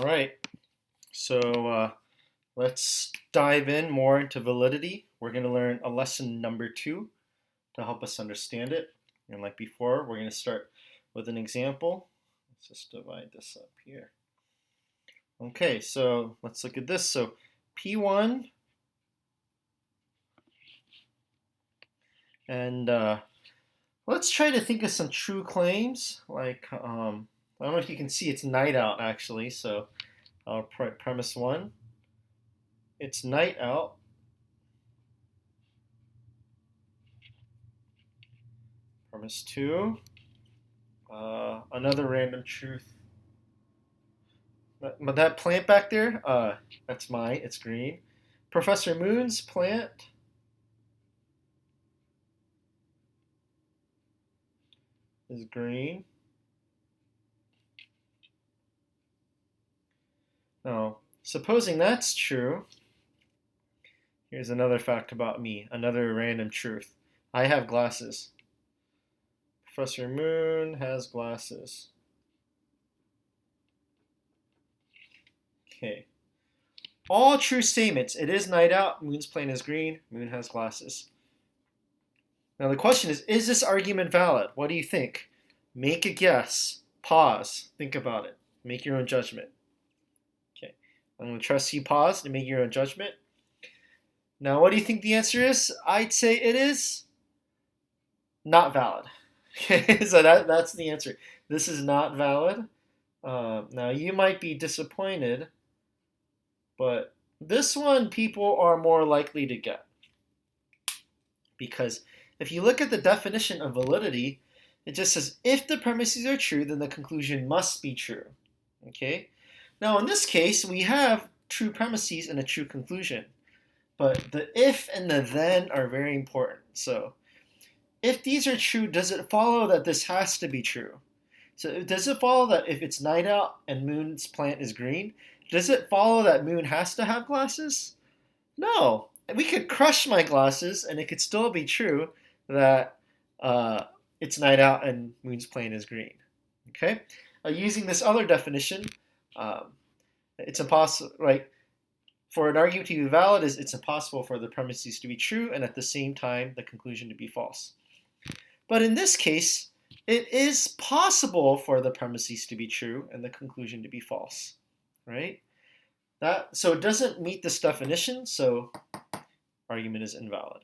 All right, so let's dive in more into validity. We're going to learn a lesson number 2 to help us understand it. And like before, we're going to start with an example. Let's just divide this up here. Okay, so let's look at this. So P1 and let's try to think of some true claims. Like, I don't know if you can see it's night out actually. So I'll premise 1. It's night out. Premise 2. Another random truth. But that plant back there, that's mine. It's green. Professor Moon's plant is green. Now, supposing that's true, here's another fact about me, another random truth. I have glasses. Professor Moon has glasses. Okay. All true statements. It is night out. Moon's plant is green. Moon has glasses. Now the question is this argument valid? What do you think? Make a guess. Pause. Think about it. Make your own judgment. Okay. I'm going to trust you pause to make your own judgment. Now what do you think the answer is? I'd say it is not valid. Okay, so that's the answer. This is not valid. Now you might be disappointed, but this one people are more likely to get. Because if you look at the definition of validity, it just says if the premises are true, then the conclusion must be true. Okay? Now in this case, we have true premises and a true conclusion. But the if and the then are very important. So if these are true, does it follow that this has to be true? So does it follow that if it's night out and Moon's plant is green, does it follow that Moon has to have glasses? No. We could crush my glasses and it could still be true that it's night out and Moon's plant is green. Okay? Using this other definition, it's impossible, right? For an argument to be valid, it's impossible for the premises to be true and at the same time the conclusion to be false. But in this case, it is possible for the premises to be true and the conclusion to be false, right? So it doesn't meet this definition, so argument is invalid.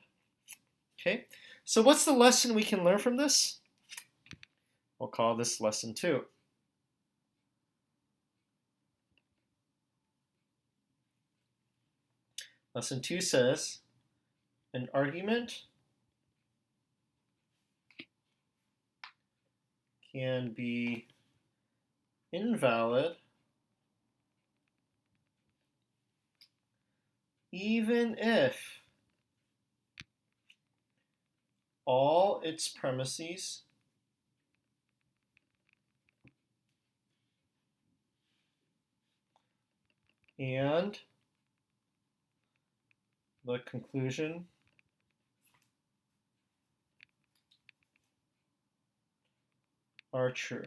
Okay, so what's the lesson we can learn from this? We'll call this lesson 2. Lesson 2 says, an argument can be invalid even if all its premises and the conclusion are true.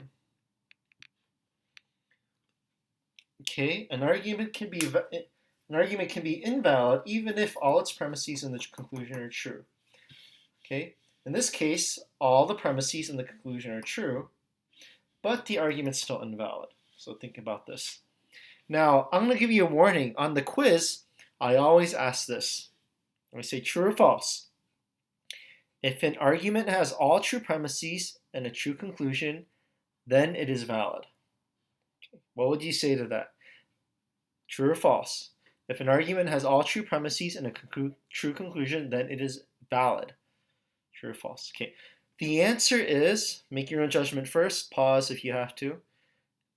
Okay, an argument can be invalid even if all its premises and the conclusion are true. Okay, in this case, all the premises and the conclusion are true, but the argument's still invalid. So think about this. Now, I'm going to give you a warning. On the quiz, I always ask this. I say true or false. If an argument has all true premises and a true conclusion, then it is valid. Okay. What would you say to that? True or false? If an argument has all true premises and a true conclusion, then it is valid. True or false? Okay. The answer is, make your own judgment first. Pause if you have to.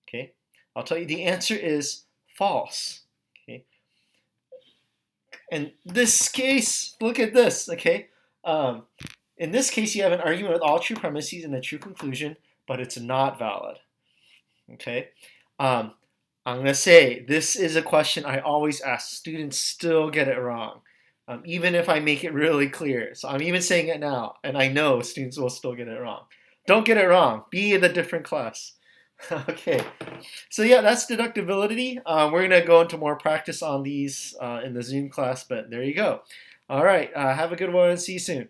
Okay. I'll tell you the answer is false. Okay. In this case, look at this. Okay. In this case, you have an argument with all true premises and a true conclusion, but it's not valid. Okay. I'm going to say this is a question I always ask. Students still get it wrong, even if I make it really clear. So I'm even saying it now, and I know students will still get it wrong. Don't get it wrong. Be in a different class. Okay, so yeah, that's deductibility. We're going to go into more practice on these in the Zoom class, but there you go. All right, have a good one and see you soon.